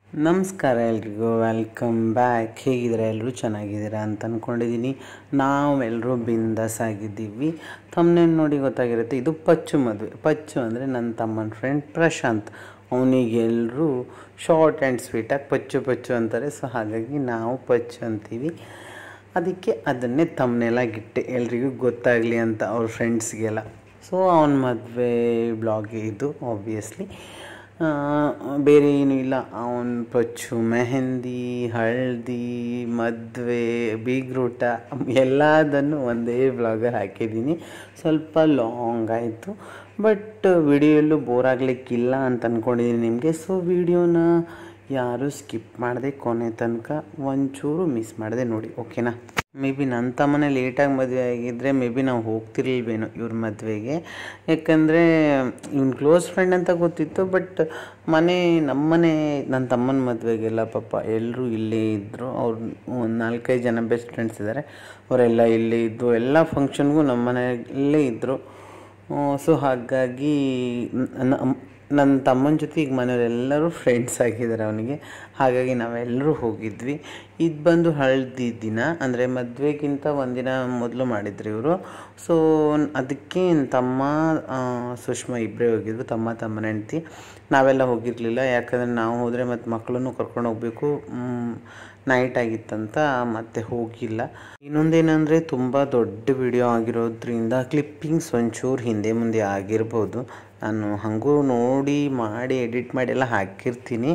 ನಮಸ್ಕಾರ ಎಲ್ರಿಗೂ, welcome back. ಹೇಗಿದ್ದೀರಾ? ಎಲ್ಲರೂ ಚೆನ್ನಾಗಿದ್ದೀರಾ ಅಂತ ಅಂದ್ಕೊಂಡಿದ್ದೀನಿ. ನಾವೆಲ್ಲರೂ ಬಿಂದಾಸ್ ಆಗಿದ್ದೀವಿ. ಥಂಬ್ನೇಲ್ ನೋಡಿ ಗೊತ್ತಾಗಿರುತ್ತೆ, ಇದು ಪಚ್ಚು ಮದುವೆ. ಪಚ್ಚು ಅಂದರೆ ನನ್ನ ತಮ್ಮನ ಫ್ರೆಂಡ್ ಪ್ರಶಾಂತ್. ಅವನಿಗೆ ಎಲ್ಲರೂ ಶಾರ್ಟ್ ಆ್ಯಂಡ್ ಸ್ವೀಟಾಗಿ ಪಚ್ಚು ಪಚ್ಚು ಅಂತಾರೆ. ಸೊ ಹಾಗಾಗಿ ನಾವು ಪಚ್ಚು ಅಂತೀವಿ. ಅದಕ್ಕೆ ಅದನ್ನೇ ಥಂಬ್ನೇಲಾಗಿಟ್ಟೆ, ಎಲ್ರಿಗೂ ಗೊತ್ತಾಗಲಿ ಅಂತ, ಅವ್ರ ಫ್ರೆಂಡ್ಸ್ಗೆಲ್ಲ. ಸೊ ಅವನ ಮದುವೆ ಬ್ಲಾಗ್ ಇದು ಆಬ್ವಿಯಸ್ಲಿ. ಬೇರೆ ಏನೂ ಇಲ್ಲ. ಅವನ ಪಚ್ಚು, ಮೆಹಂದಿ, ಹಳದಿ, ಮದುವೆ, ಬೀಗ್ರೂಟ ಎಲ್ಲದನ್ನು ಒಂದೇ ಬ್ಲಾಗಲ್ಲಿ ಹಾಕಿದ್ದೀನಿ. ಸ್ವಲ್ಪ ಲಾಂಗ್ ಆಯಿತು, ಬಟ್ ವಿಡಿಯೋಲ್ಲೂ ಬೋರ್ ಆಗಲಿಕ್ಕಿಲ್ಲ ಅಂತ ಅಂದ್ಕೊಂಡಿದ್ದೀನಿ ನಿಮಗೆ. ಸೊ ವಿಡಿಯೋನ ಯಾರೂ ಸ್ಕಿಪ್ ಮಾಡಿದೆ ಕೊನೆ ತನಕ ಒಂಚೂರು ಮಿಸ್ ಮಾಡಿದೆ ನೋಡಿ, ಓಕೆನಾ? ಮೇ ಬಿ ನನ್ನ ತಮ್ಮನೇ ಲೇಟಾಗಿ ಮದುವೆ ಆಗಿದ್ದರೆ ಮೇ ಬಿ ನಾವು ಹೋಗ್ತಿರ್ಲಿಲ್ವೇನೋ ಇವ್ರ ಮದುವೆಗೆ. ಯಾಕಂದರೆ ಇವ್ನ ಕ್ಲೋಸ್ ಫ್ರೆಂಡ್ ಅಂತ ಗೊತ್ತಿತ್ತು, ಬಟ್ ನಮ್ಮನೆ ನನ್ನ ತಮ್ಮನ ಮದುವೆಗೆಲ್ಲ ಪಾಪ ಎಲ್ಲರೂ ಇಲ್ಲೇ ಇದ್ದರು. ಅವ್ರು ಒಂದು 4-5 ಜನ ಬೆಸ್ಟ್ ಫ್ರೆಂಡ್ಸ್ ಇದ್ದಾರೆ, ಅವರೆಲ್ಲ ಇಲ್ಲೇ ಇದ್ದು ಎಲ್ಲ ಫಂಕ್ಷನ್ಗೂ ನಮ್ಮ ಮನೆಯಲ್ಲೇ ಇದ್ದರು. ಸೊ ಹಾಗಾಗಿ ನನ್ನ ತಮ್ಮನ ಜೊತೆ ಈಗ ಮನೆಯವರೆಲ್ಲರೂ ಫ್ರೆಂಡ್ಸ್ ಆಗಿದ್ದಾರೆ ಅವನಿಗೆ. ಹಾಗಾಗಿ ನಾವೆಲ್ಲರೂ ಹೋಗಿದ್ವಿ. ಇದು ಬಂದು ಹಳದಿ ದಿನ, ಅಂದರೆ ಮದುವೆಗಿಂತ ಒಂದಿನ ಮೊದಲು ಮಾಡಿದ್ರು ಇವರು. ಸೊ ಅದಕ್ಕೆ ತಮ್ಮ ಸುಷ್ಮಾ ಇಬ್ಬರೇ ಹೋಗಿದ್ರು, ತಮ್ಮನ ಹೆಂಡತಿ. ನಾವೆಲ್ಲ ಹೋಗಿರಲಿಲ್ಲ, ಯಾಕಂದರೆ ನಾವು ಹೋದರೆ ಮತ್ತು ಮಕ್ಕಳನ್ನು ಕರ್ಕೊಂಡು ಹೋಗಬೇಕು. ನೈಟ್ ಆಗಿತ್ತಂತ ಮತ್ತೆ ಹೋಗಿಲ್ಲ. ಇನ್ನೊಂದೇನೆಂದರೆ ತುಂಬ ದೊಡ್ಡ ವಿಡಿಯೋ ಆಗಿರೋದ್ರಿಂದ ಕ್ಲಿಪ್ಪಿಂಗ್ಸ್ ಒಂಚೂರು ಹಿಂದೆ ಮುಂದೆ ಆಗಿರ್ಬೋದು. ನಾನು ಹಾಗೂ ಮಾಡಿ ಎಡಿಟ್ ಮಾಡಿ ಎಲ್ಲ ಹಾಕಿರ್ತೀನಿ.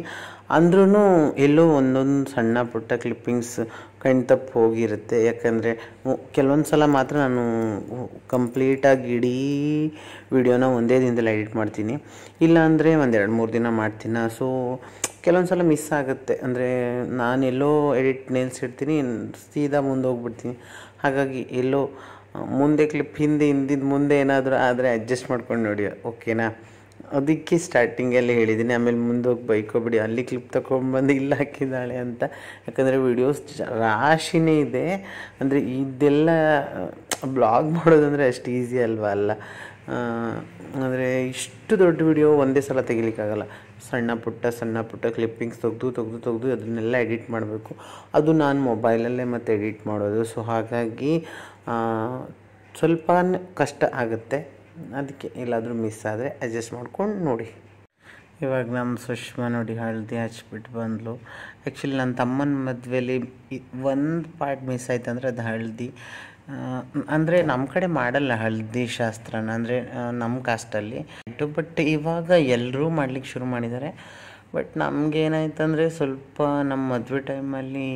ಅಂದ್ರೂ ಎಲ್ಲೋ ಒಂದೊಂದು ಸಣ್ಣ ಪುಟ್ಟ ಕ್ಲಿಪ್ಪಿಂಗ್ಸ್ ಕಣ್ತಪ್ಪು ಹೋಗಿರುತ್ತೆ. ಯಾಕಂದರೆ ಕೆಲವೊಂದು ಸಲ ಮಾತ್ರ ನಾನು ಕಂಪ್ಲೀಟಾಗಿ ಇಡೀ ವಿಡಿಯೋನ ಒಂದೇ ದಿನದಲ್ಲಿ ಎಡಿಟ್ ಮಾಡ್ತೀನಿ, ಇಲ್ಲಾಂದರೆ 1-2-3 ದಿನ ಮಾಡ್ತೀನಿ. ಸೊ ಕೆಲವೊಂದು ಸಲ ಮಿಸ್ ಆಗುತ್ತೆ. ಅಂದರೆ ನಾನೆಲ್ಲೋ ಎಡಿಟ್ ನಿಲ್ಲಿಸಿರ್ತೀನಿ, ಸೀದಾ ಮುಂದೆ ಹೋಗ್ಬಿಡ್ತೀನಿ. ಹಾಗಾಗಿ ಎಲ್ಲೋ ಮುಂದೆ ಕ್ಲಿಪ್ ಹಿಂದಿದ್ದು ಮುಂದೆ ಏನಾದರೂ ಆದರೆ ಅಡ್ಜಸ್ಟ್ ಮಾಡ್ಕೊಂಡು ನೋಡಿ, ಓಕೆನಾ? ಅದಕ್ಕೆ ಸ್ಟಾರ್ಟಿಂಗಲ್ಲಿ ಹೇಳಿದ್ದೀನಿ. ಆಮೇಲೆ ಮುಂದೆ ಹೋಗಿ ಬೈಕೋಬಿಡಿ, ಅಲ್ಲಿ ಕ್ಲಿಪ್ ತಗೊಂಡ್ಬಂದು ಇಲ್ಲಿ ಹಾಕಿದ್ದಾಳೆ ಅಂತ. ಯಾಕಂದರೆ ವೀಡಿಯೋಸ್ ರಾಶಿನೇ ಇದೆ. ಅಂದರೆ ಇದೆಲ್ಲ ಬ್ಲಾಗ್ ಮಾಡೋದಂದರೆ ಅಷ್ಟು ಈಸಿ ಅಲ್ಲ. ಅಂದರೆ ಇಷ್ಟು ದೊಡ್ಡ ವಿಡಿಯೋ ಒಂದೇ ಸಲ ತೆಗಿಲಿಕ್ಕಾಗಲ್ಲ. ಸಣ್ಣ ಪುಟ್ಟ ಕ್ಲಿಪ್ಪಿಂಗ್ಸ್ ತೆಗೆದು ಅದನ್ನೆಲ್ಲ ಎಡಿಟ್ ಮಾಡಬೇಕು. ಅದು ನಾನು ಮೊಬೈಲಲ್ಲೇ ಮತ್ತು ಎಡಿಟ್ ಮಾಡೋದು. ಸೊ ಹಾಗಾಗಿ ಸ್ವಲ್ಪ ಕಷ್ಟ ಆಗುತ್ತೆ. ಅದಕ್ಕೆ ಎಲ್ಲಾದರೂ ಮಿಸ್ ಆದರೆ ಅಡ್ಜಸ್ಟ್ ಮಾಡ್ಕೊಂಡು ನೋಡಿ. ಇವಾಗ ನಮ್ಮ ಸುಷ್ಮಾ ನೋಡಿ ಹಳದಿ ಹಚ್ಬಿಟ್ಟು ಬಂದಳು. ಆ್ಯಕ್ಚುಲಿ ನನ್ನ ತಮ್ಮನ ಮದುವೆಯಲ್ಲಿ ಒಂದು ಪಾರ್ಟ್ ಮಿಸ್ ಆಯ್ತು, ಅಂದರೆ ಅದು ಹಳದಿ. ಅಂದರೆ ನಮ್ಮ ಕಡೆ ಮಾಡಲ್ಲ ಹಳದಿ ಶಾಸ್ತ್ರನ, ಅಂದರೆ ನಮ್ಮ ಕಾಸ್ಟಲ್ಲಿ. ಬಟ್ ಇವಾಗ ಎಲ್ಲರೂ ಮಾಡ್ಲಿಕ್ಕೆ ಶುರು ಮಾಡಿದ್ದಾರೆ. ಬಟ್ ನಮಗೇನಾಯ್ತಂದರೆ ಸ್ವಲ್ಪ ನಮ್ಮ ಮದುವೆ ಟೈಮಲ್ಲಿ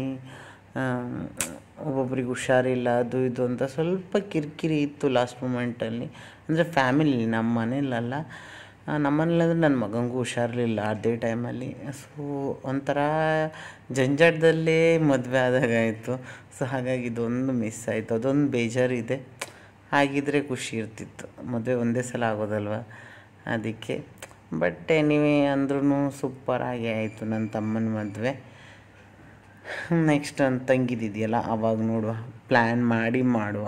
ಒಬ್ಬೊಬ್ರಿಗೆ ಹುಷಾರಿಲ್ಲ, ಅದು ಇದು ಅಂತ ಸ್ವಲ್ಪ ಕಿರಿಕಿರಿ ಇತ್ತು ಲಾಸ್ಟ್ ಮೂಮೆಂಟಲ್ಲಿ. ಅಂದರೆ ಫ್ಯಾಮಿಲಿ, ನಮ್ಮ ಮನೇಲಲ್ಲ. ನಮ್ಮ ಮನೇಲಂದರೆ ನನ್ನ ಮಗನಿಗೂ ಹುಷಾರಿರಲಿಲ್ಲ ಅದೇ ಟೈಮಲ್ಲಿ. ಸೊ ಒಂಥರ ಜಂಜಾಟದಲ್ಲೇ ಮದುವೆ ಆದಾಗಾಯಿತು. ಸೊ ಹಾಗಾಗಿ ಇದೊಂದು ಮಿಸ್ ಆಯಿತು, ಅದೊಂದು ಬೇಜಾರಿದೆ. ಆಗಿದ್ದರೆ ಖುಷಿ ಇರ್ತಿತ್ತು. ಮದುವೆ ಒಂದೇ ಸಲ ಆಗೋದಲ್ವ, ಅದಕ್ಕೆ. ಬಟ್ ಎನಿವೇ ಅಂದ್ರೂ ಸೂಪರಾಗಿ ಆಯಿತು ನನ್ನ ತಮ್ಮನ ಮದುವೆ. ನೆಕ್ಸ್ಟ್ ನನ್ನ ತಂಗಿದಿದೆಯಲ್ಲ, ಆವಾಗ ನೋಡುವ, ಪ್ಲ್ಯಾನ್ ಮಾಡಿ ಮಾಡುವ.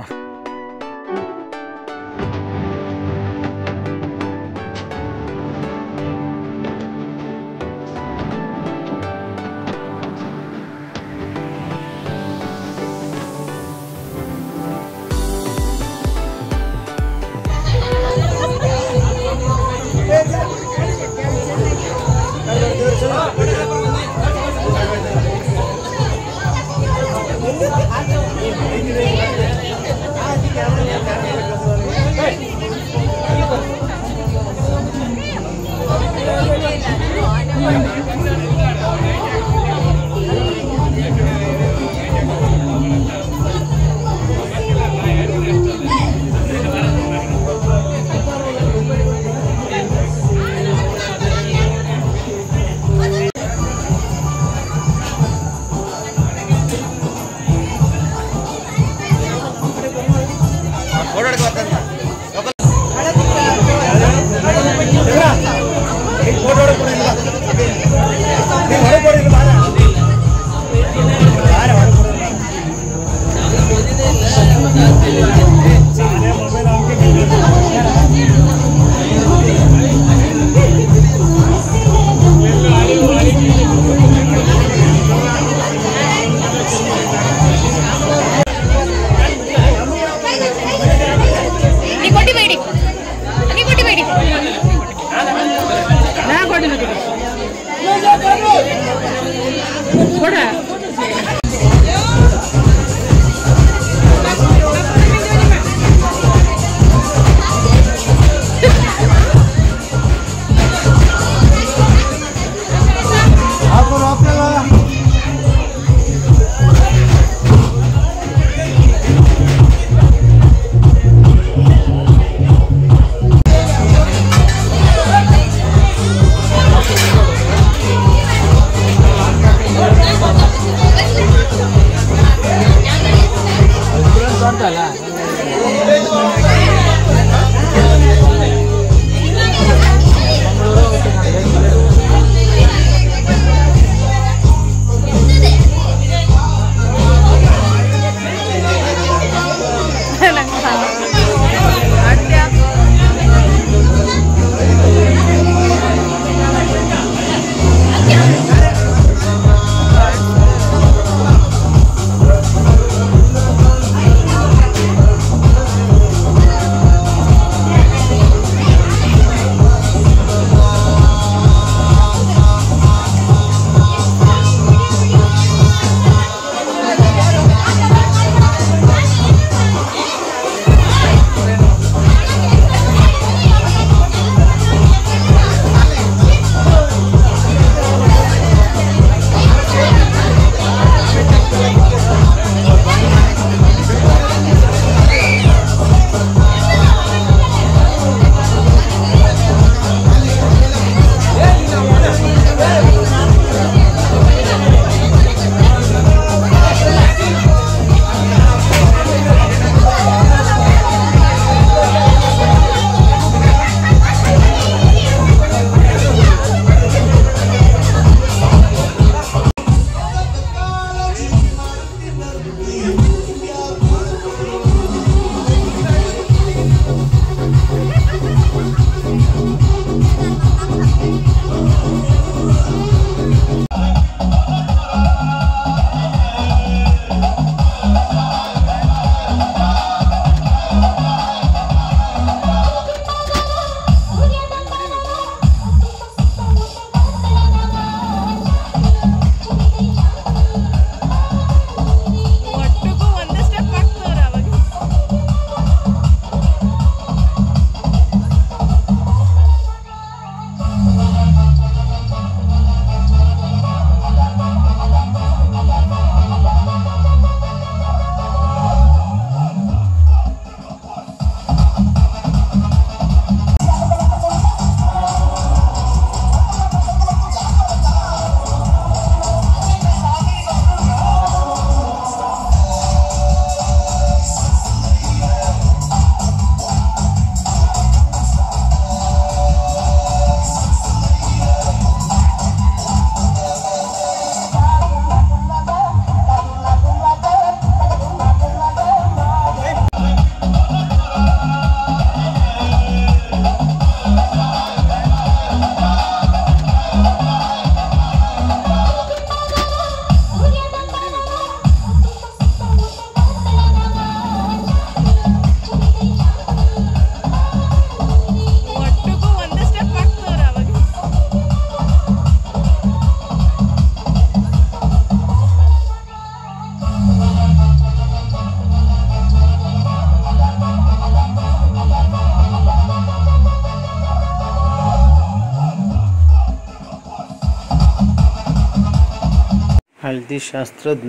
ಹಳದಿ ಶಾಸ್ತ್ರದ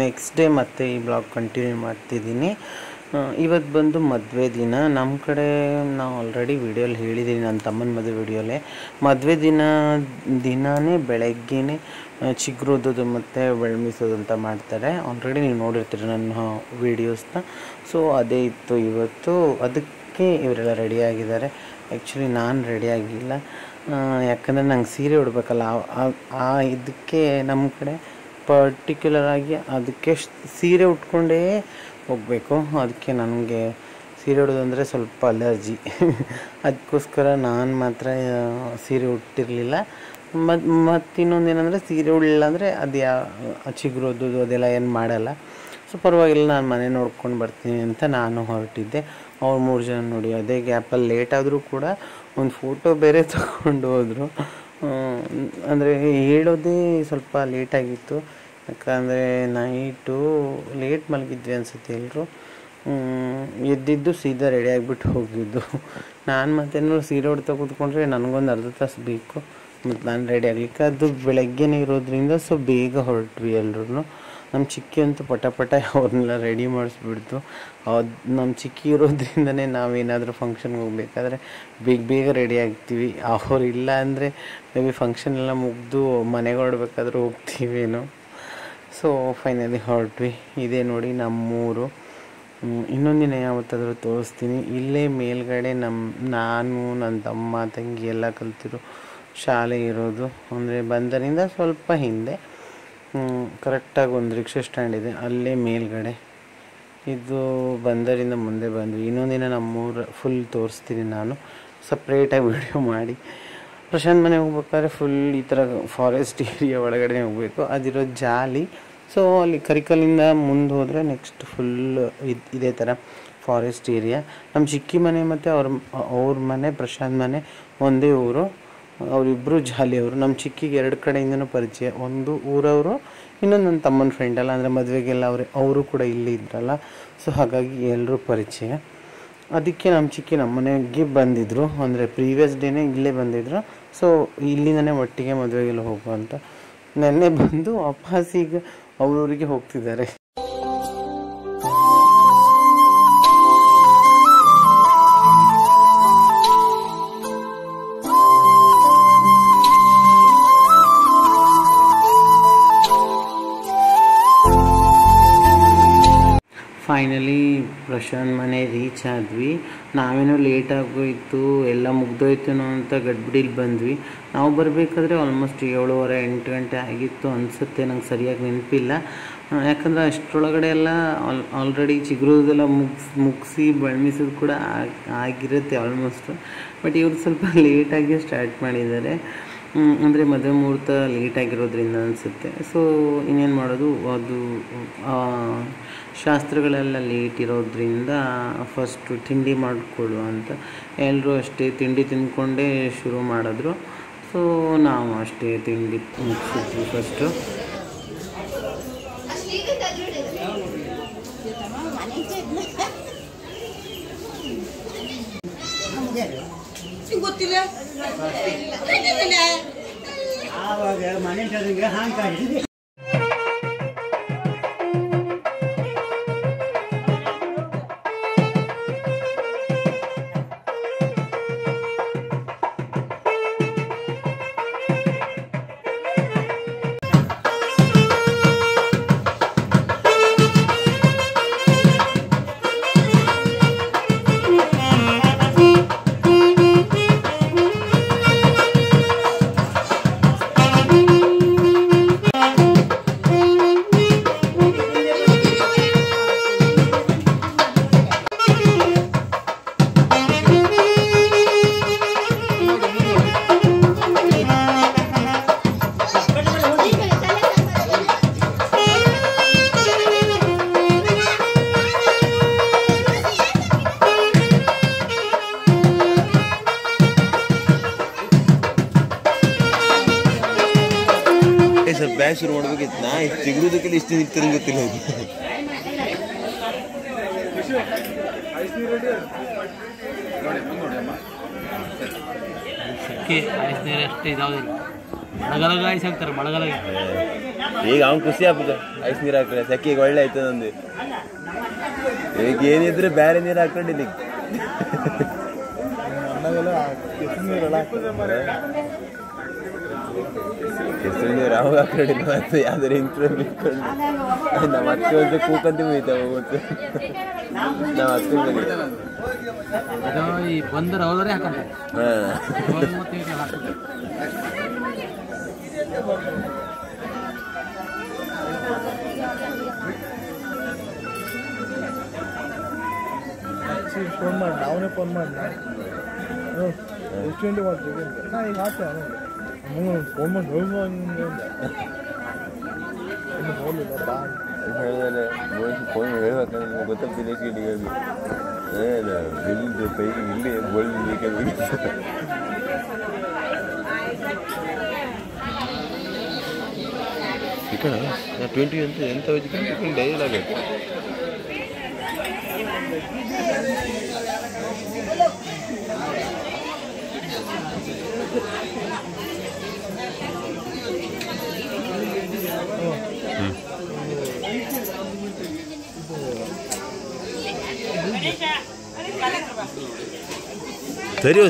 ನೆಕ್ಸ್ಟ್ ಡೇ ಮತ್ತೆ ಈ ಬ್ಲಾಗ್ ಕಂಟಿನ್ಯೂ ಮಾಡ್ತಿದ್ದೀನಿ. ಇವತ್ತು ಬಂದು ಮದುವೆ ದಿನ. ನಮ್ಮ ಕಡೆ ನಾವು ಆಲ್ರೆಡಿ ವಿಡಿಯೋಲಿ ಹೇಳಿದ್ದೀನಿ, ನನ್ನ ತಮ್ಮನ ಮದುವೆ ವಿಡಿಯೋಲೆ. ಮದುವೆ ದಿನವೇ ಬೆಳಗ್ಗೆನೇ ಚಿಗುರೋದೋದು ಮತ್ತು ಬೆಳ್ಮಿಸೋದು ಅಂತ ಮಾಡ್ತಾರೆ. ಆಲ್ರೆಡಿ ನೀವು ನೋಡಿರ್ತೀರಿ ನನ್ನ ವೀಡಿಯೋಸ್ನ. ಸೊ ಅದೇ ಇತ್ತು ಇವತ್ತು. ಅದಕ್ಕೆ ಇವರೆಲ್ಲ ರೆಡಿಯಾಗಿದ್ದಾರೆ. ಆ್ಯಕ್ಚುಲಿ ನಾನು ರೆಡಿಯಾಗಿಲ್ಲ, ಯಾಕಂದರೆ ನಂಗೆ ಸೀರೆ ಉಡಬೇಕಲ್ಲ. ಇದಕ್ಕೆ ನಮ್ಮ ಕಡೆ ಪರ್ಟಿಕ್ಯುಲರಾಗಿ ಅದಕ್ಕೆ ಸೀರೆ ಉಟ್ಕೊಂಡೇ ಹೋಗಬೇಕು. ಅದಕ್ಕೆ ನನಗೆ ಸೀರೆ ಉಡೋದಂದರೆ ಸ್ವಲ್ಪ ಅಲರ್ಜಿ. ಅದಕ್ಕೋಸ್ಕರ ನಾನು ಮಾತ್ರ ಸೀರೆ ಉಟ್ಟಿರಲಿಲ್ಲ. ಮತ್ತು ಇನ್ನೊಂದೇನೆಂದರೆ ಸೀರೆ ಉಡಲಿಲ್ಲ ಅಂದರೆ ಅದು ಚಿಗುರೋದು ಅದೆಲ್ಲ ಏನು ಮಾಡಲ್ಲ. ಸೊ ಪರವಾಗಿಲ್ಲ, ನಾನು ಮನೆ ನೋಡ್ಕೊಂಡು ಬರ್ತೀನಿ ಅಂತ ನಾನು ಹೊರಟಿದ್ದೆ. ಅವ್ರು 3 ಜನ ನೋಡಿ ಅದೇ ಗ್ಯಾಪಲ್ಲಿ ಲೇಟ್ ಆದರೂ ಕೂಡ ಒಂದು ಫೋಟೋ ಬೇರೆ ತಗೊಂಡು ಹೋದರು. ಅಂದರೆ ಹೇಳೋದೇ ಸ್ವಲ್ಪ ಲೇಟಾಗಿತ್ತು, ಯಾಕಂದರೆ ನೈಟು ಲೇಟ್ ಮಲಗಿದ್ವಿ ಅನಿಸುತ್ತೆ ಎಲ್ಲರೂ. ಎದ್ದಿದ್ದು ಸೀದಾ ರೆಡಿ ಆಗಿಬಿಟ್ಟು ಹೋಗಿದ್ದು. ನಾನು ಮತ್ತೇನಾದ್ರು ಸೀರೆ ಉಡ್ತಾ ಕೂತ್ಕೊಂಡ್ರೆ ನನಗೊಂದು ಅರ್ಧ ತಾಸು ಬೇಕು ಮತ್ತು ನಾನು ರೆಡಿ ಆಗಲಿಕ್ಕೆ. ಅದು ಬೆಳಗ್ಗೆನೇ ಇರೋದ್ರಿಂದ ಸೊ ಬೇಗ ಹೊರಟ್ವಿ ಎಲ್ಲರೂ. ನಮ್ಮ ಚಿಕ್ಕಿ ಅಂತೂ ಪಟ ಅವ್ರನ್ನೆಲ್ಲ ರೆಡಿ ಮಾಡಿಸ್ಬಿಡ್ತು. ಅದು ನಮ್ಮ ಚಿಕ್ಕಿ ಇರೋದ್ರಿಂದನೇ ನಾವೇನಾದರೂ ಫಂಕ್ಷನ್ಗೆ ಹೋಗ್ಬೇಕಾದ್ರೆ ಬೇಗ ರೆಡಿ ಆಗ್ತೀವಿ. ಅವ್ರು ಇಲ್ಲ ಅಂದರೆ ಮೇ ಬಿ ಫಂಕ್ಷನ್ ಎಲ್ಲ ಮುಗಿದು ಮನೆಗೆ ಹೊರಡ್ಬೇಕಾದ್ರೂ ಹೋಗ್ತೀವೇನೋ. ಸೊ ಫೈನಲಿ ಹೊರಟ್ವಿ. ಇದೇ ನೋಡಿ ನಮ್ಮೂರು. ಇನ್ನೊಂದಿನ ಯಾವತ್ತಾದರೂ ತೋರಿಸ್ತೀನಿ. ಇಲ್ಲೇ ಮೇಲ್ಗಡೆ ನಾನು ನನ್ನ ತಮ್ಮ ತಂಗಿ ಎಲ್ಲ ಕಲ್ತಿರೋ ಶಾಲೆ ಇರೋದು. ಅಂದರೆ ಬಂದರಿಂದ ಸ್ವಲ್ಪ ಹಿಂದೆ ಕರೆಕ್ಟಾಗಿ ಒಂದು ರಿಕ್ಷಾ ಸ್ಟ್ಯಾಂಡ್ ಇದೆ, ಅಲ್ಲೇ ಮೇಲ್ಗಡೆ. ಇದು ಬಂದರಿಂದ ಮುಂದೆ ಬಂದ್ವಿ. ಇನ್ನೊಂದಿನ ನಮ್ಮೂರು ಫುಲ್ ತೋರಿಸ್ತೀನಿ ನಾನು ಸಪ್ರೇಟಾಗಿ ವಿಡಿಯೋ ಮಾಡಿ. ಪ್ರಶಾಂತ್ ಮನೆಗೆ ಹೋಗ್ಬೇಕಾದ್ರೆ ಫುಲ್ ಈ ಥರ ಫಾರೆಸ್ಟ್ ಏರಿಯಾ ಒಳಗಡೆ ಹೋಗಬೇಕು. ಅದಿರೋದು ಜಾಲಿ. ಸೊ ಅಲ್ಲಿ ಕರಿಕಲ್ಲಿಂದ ಮುಂದೆ ಹೋದರೆ ನೆಕ್ಸ್ಟ್ ಫುಲ್ ಇದೇ ಥರ ಫಾರೆಸ್ಟ್ ಏರಿಯಾ. ನಮ್ಮ ಚಿಕ್ಕಿ ಮನೆ ಮತ್ತು ಅವ್ರ ಮನೆ ಪ್ರಶಾಂತ್ ಮನೆ ಒಂದೇ ಊರು. ಅವರಿಬ್ಬರು ಜಾಲಿಯವರು. ನಮ್ಮ ಚಿಕ್ಕಿಗೆ 2 ಕಡೆಯಿಂದನೂ ಪರಿಚಯ. ಒಂದು ಊರವರು, ಇನ್ನೊಂದು ನನ್ನ ತಮ್ಮನ ಫ್ರೆಂಡ್ ಅಲ್ಲ, ಅಂದರೆ ಮದುವೆಗೆಲ್ಲ ಅವರು ಕೂಡ ಇಲ್ಲಿ ಇದ್ರಲ್ಲ. ಸೊ ಹಾಗಾಗಿ ಎಲ್ಲರೂ ಪರಿಚಯ. ಅದಕ್ಕೆ ನಮ್ಮ ಚಿಕ್ಕಿ ನಮ್ಮ ಮನೆಗೆ ಬಂದಿದ್ದರು. ಅಂದರೆ ಪ್ರೀವಿಯಸ್ ಡೇನೇ ಇಲ್ಲೇ ಬಂದಿದ್ದರು. ಸೊ ಇಲ್ಲಿಂದನೇ ಒಟ್ಟಿಗೆ ಮದುವೆಗೆಲ್ಲ ಹೋಗುವ ಅಂತ. ನೆನ್ನೆ ಬಂದು ವಾಪಸ್ ಈಗ ಅವರೂರಿಗೆ ಹೋಗ್ತಿದ್ದಾರೆ. ಫೈನಲಿ ಪ್ರಶಾಂತ್ ಮನೆ ರೀಚ್ ಆದ್ವಿ. ನಾವೇನೋ ಲೇಟ್ ಆಗೋಯಿತು, ಎಲ್ಲ ಮುಗ್ದೋಯ್ತೇನೋ ಅಂತ ಗಡ್ಬಿಡಿಲಿ ಬಂದ್ವಿ. ನಾವು ಬರಬೇಕಾದ್ರೆ ಆಲ್ಮೋಸ್ಟ್ 7:30 8 ಗಂಟೆ ಆಗಿತ್ತು ಅನಿಸುತ್ತೆ. ನಂಗೆ ಸರಿಯಾಗಿ ನೆನಪಿಲ್ಲ, ಯಾಕಂದರೆ ಅಷ್ಟರೊಳಗಡೆ ಎಲ್ಲ ಆಲ್ರೆಡಿ ಚಿಗುರೋದೆಲ್ಲ ಮುಗಿಸಿ ಬೆಳ್ಮಿಸೋದು ಕೂಡ ಆಗಿರುತ್ತೆ ಆಲ್ಮೋಸ್ಟ್. ಬಟ್ ಇವರು ಸ್ವಲ್ಪ ಲೇಟಾಗಿ ಸ್ಟಾರ್ಟ್ ಮಾಡಿದ್ದಾರೆ. ಅಂದರೆ ಮದುವೆ ಮುಹೂರ್ತ ಲೇಟಾಗಿರೋದ್ರಿಂದ ಅನಿಸುತ್ತೆ. ಸೊ ಇನ್ನೇನು ಮಾಡೋದು, ಅದು ಶಾಸ್ತ್ರಗಳೆಲ್ಲ ಲೇಟ್ ಇರೋದ್ರಿಂದ ಫಸ್ಟು ತಿಂಡಿ ಮಾಡಿಕೊಳ್ಳುವ ಅಂತ ಎಲ್ಲರೂ ಅಷ್ಟೇ ತಿಂಡಿ ತಿಂದ್ಕೊಂಡೇ ಶುರು ಮಾಡಿದ್ರು. ಸೊ ನಾವು ಅಷ್ಟೇ ತಿಂಡಿ ಮುಗಿಸಿದ್ವಿ ಫಸ್ಟು. ಗೊತ್ತಿಲ್ಲ ಆವಾಗ ಮನೆ ಹಾಂಗೆ ಬ್ಯಾಗ್ ಶುರು ಮಾಡ್ಬೇಕಿತ್ತು. ನಾ ಇಷ್ಟು ಚಿಗುರುದಕ್ಕೆಲ್ಲ ಇಷ್ಟು ನಿಂತಿರಂಗೆ ಗೊತ್ತಿಲ್ಲ. ಐಸ್ ನೀರು ಅಷ್ಟೇ ಇದಾವುದಿಲ್ಲ. ಮಳೆಗಾಲ ಐಸ್ ಹಾಕ್ತಾರೆ ಮಳೆಗಾಲ. ಈಗ ಅವ್ನು ಖುಷಿ ಆಗ್ತದೆ ಐಸ್ ನೀರು ಹಾಕ್ರೆ ಸೆಕೆಗೆ ಒಳ್ಳೆ ಆಯ್ತದ ಒಂದು. ಈಗ ಏನಿದ್ರೆ ಬೇರೆ ನೀರು ಹಾಕೊಂಡಿಲ್ಲ ಈಗ. ಕೆಸರು ನೀರು ಅವಾಗ ಹಾಕೊಂಡಿಲ್ಲ ಮತ್ತೆ ಯಾವ್ದಾರು ಇಂಪ್ರೂವ್ ಇಟ್ಕೊಂಡು ನಮ್ಮ ಅತ್ತೆ ಒಂದು ಕೂಕಂತ ಮುಗಿತಾವ ಮತ್ತು ನಾವು ಅತ್ತೆ ಈ ಬಂದರೆ ಹೋದರೆ ಹಾಕಂತ. ಫೋನ್ ಮಾಡಿ ನಾವೇ ಫೋನ್ ಮಾಡಿ ಎಷ್ಟು ಗಂಟೆ ಮಾಡ್ತೀವಿ ನಾ ಈಗ ಹಾಕ್ತೇವೆ ಫೋನ್ ಮಾಡಿ ಹೋಗ್ಲಿಲ್ಲ ಬಾ ಹೇಳಿದ್ರೆ ಫೋನ್ ಹೇಳ್ಬೇಕಂದ್ರೆ ಗೊತ್ತಾಗ್ತಿಲ್ಲ ಎಷ್ಟು ಗಂಟೆಗೆ ಏನು ಬಿಲ್ದು ಕೈಗೆ ಇಲ್ಲಿ ಗೋಲ್ಡ್ ಬೇಕಂದ್ರೆ ಚಿಕಣ 20 ಅಂತ ಎಂತ ಚಿಕನ್ ಡೈಲ್ ಆಗುತ್ತೆ.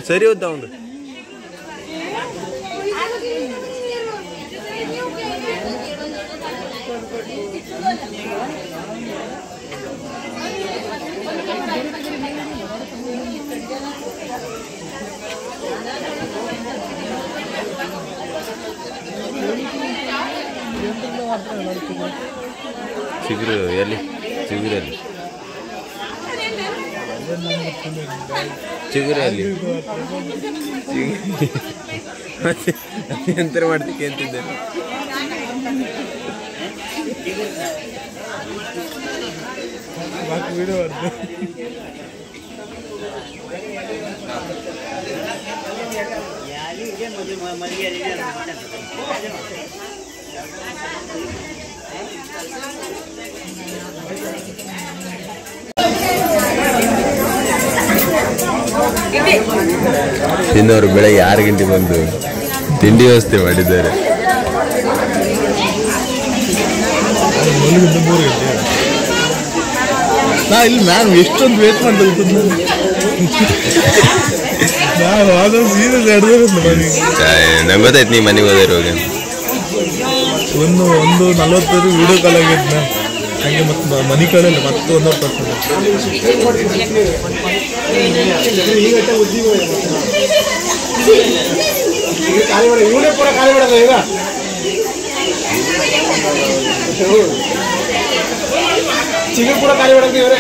ಸರಿ ಹೋದ ಅವನು ಚಿಗುರು ಎಲ್ಲಿ ಚಿಗುರಲ್ಲಿ ಚಿಗುರಲ್ಲಿ ಎಂತ ಮಾಡ್ಲಿಕ್ಕೆ ಅಂತಿದ್ದೆ. ಇನ್ನವರು ಬೆಳಗ್ಗೆ 6 ಗಂಟೆ ಬಂದು ತಿಂಡಿ ವ್ಯವಸ್ಥೆ ಮಾಡಿದ್ದಾರೆ. ನಾ ಇಲ್ಲಿ ಮ್ಯಾಮ್ ಎಷ್ಟೊಂದು ವೇಟ್ ಮಾಡ್ತಾ ನಂಗೆ ಗೊತ್ತಾಯ್ತು ನೀ ಮನೆಗೆ ಹೋದಿರುವಾಗ ಒಂದು 40 ವಿಡಿಯೋ ಕಾಲ್ ಆಗೈತೆ ಮ್ಯಾಮ್. ಹಂಗೆ ಮತ್ತೆ ಮನೆ ಕಡೆಯಲ್ಲ ಮತ್ತೆ 1 ಇವನೇ ಪೂರ ಖಾಲಿ ಮಾಡೋದು ಈಗ ಚಿಗುರು ಕೂಡ ಖಾಲಿ ಮಾಡೋದು ಇವರೇ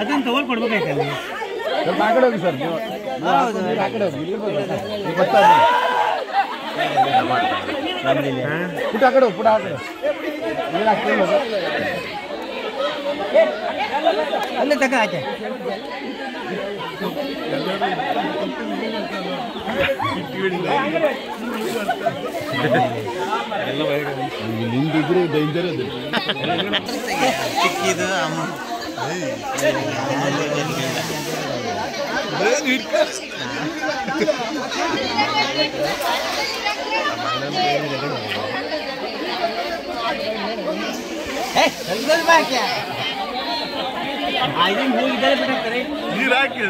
ಅದನ್ನು ತಗೊಂಡು ಕೊಡ್ಬೇಕಾಯ್ತಲ್ಲ ಸ್ವಲ್ಪ ಆ ಕಡೆ ಹೋಗಿ ಸರ್ ನೀವು ಆ ಕಡೆ ಹೋಗಿ ಇಲ್ಲಿ ಗೊತ್ತಾಗ ಪುಟ ಆ ಕಡೆ ಹೋಗಿ ಪುಟ ಆ ಕಡೆ ಅಲ್ಲೇ ತಗ ಆಚೆ ನಿಂದಿದ್ರೆ ಡೇಂಜರ್ ಅದು ಸಿಕ್ಕಿದು ನೀರು ಹಾಕಿ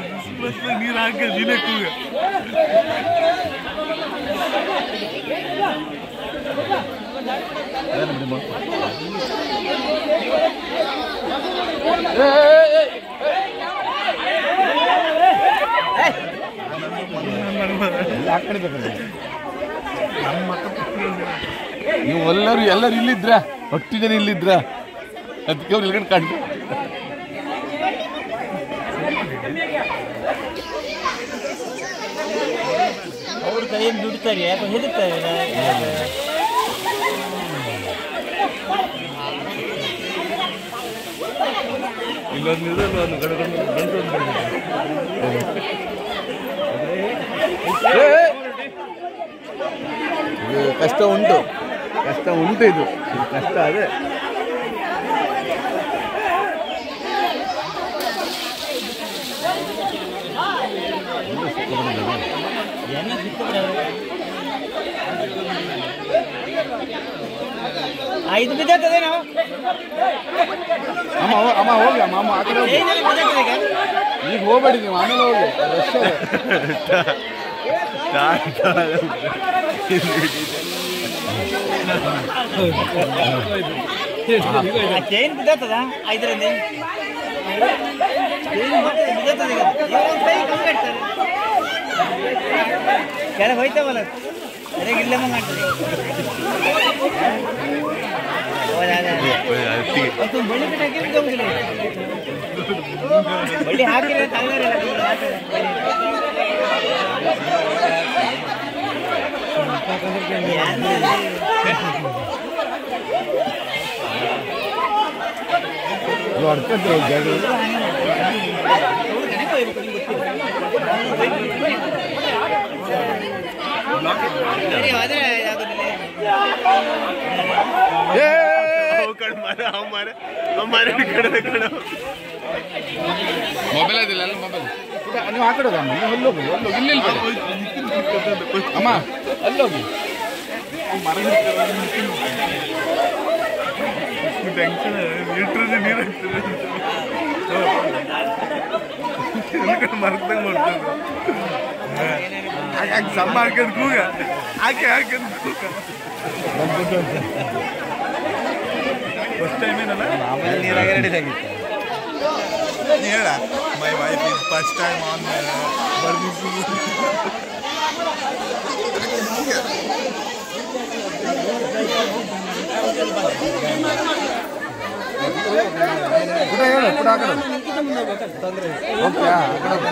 ನೀರು ಹಾಕಿ ದಿನಕ್ಕೂ ನೀವು ಎಲ್ಲರೂ ಇಲ್ಲಿದ್ರ ಒಟ್ಟು ಜನ ಇಲ್ಲಿದ್ರ ಅದಕ್ಕೆ ಅವ್ರು ಇಲ್ಕೊಂಡು ಕಂಡು ಅವ್ರ ಕೈಯಲ್ಲಿ ದುಡ್ತಾರೆ ಯಾಕೆ ಹೆದರ್ತಾರೆ ಇಲ್ಲೊಂದು ಒಂದು ಗಂಟು ಕಷ್ಟ ಉಂಟು ಇದು ಕಷ್ಟ ಅದೇ ಐದು ಬಿದ್ದತ್ತದೆ ನಾವು ಅಮ್ಮ ಹೋಗಿ ಅಮ್ಮ ಆ ಕಡೆ ಹೋಗಿ ಈಗ ಹೋಗ್ಬೇಡಿ ನೀವು ಆಮೇಲೆ ಹೋಗಿ ಚೈನ್ ಬಿದ್ದದ ಐದರಲ್ಲಿ ಕೆಳಗೆ ಹೋಯ್ತಾವಲ್ಲ ಕೆಳಗೆ ಇಲ್ಲಮ್ಮ ಮಾಡ್ತದೆ ಬಳ್ಳಿ ಬಿಟ್ಟು ಹಾಕಿದ್ರೆ ಬಳ್ಳಿ ಹಾಕಿದ್ರೆ ಮೊಬೈಲ್ ಅದಿಲ್ಲ ಅಲ್ಲ ಮೊಬೈಲ್ ನೀವು ಆ ಕಡೆ ಹೋಗಮ್ಮ ನೀವು ಅಲ್ಲೋಗಿ ಇಲ್ಲಿ ಅಮ್ಮ ಅಲ್ಲೋಗಿ ಟೆನ್ಷನ್ ಇಟ್ಟರೆ ನೀರು ಹಾಕ್ತದೆ ಮರ್ದಂಗೆ ಮಾಡ್ತದೆ ಹಾಗೆ ಸಮ್ಮ ಹಾಕೋದು ಕೂಗ ಹಾಕೋದು ಕೂಗ ಫಸ್ಟ್ ಟೈಮ್ ಏನಲ್ಲ ನೀರಾಗೆ ರೆಡಿ ಆಗಿತ್ತು ಹೇಳ my wife is first time on burning ಪುಟ ಹೇಳು ಪುಟ ಆ ಕಡೆ ಓಕೆ ಆ ಕಡೆ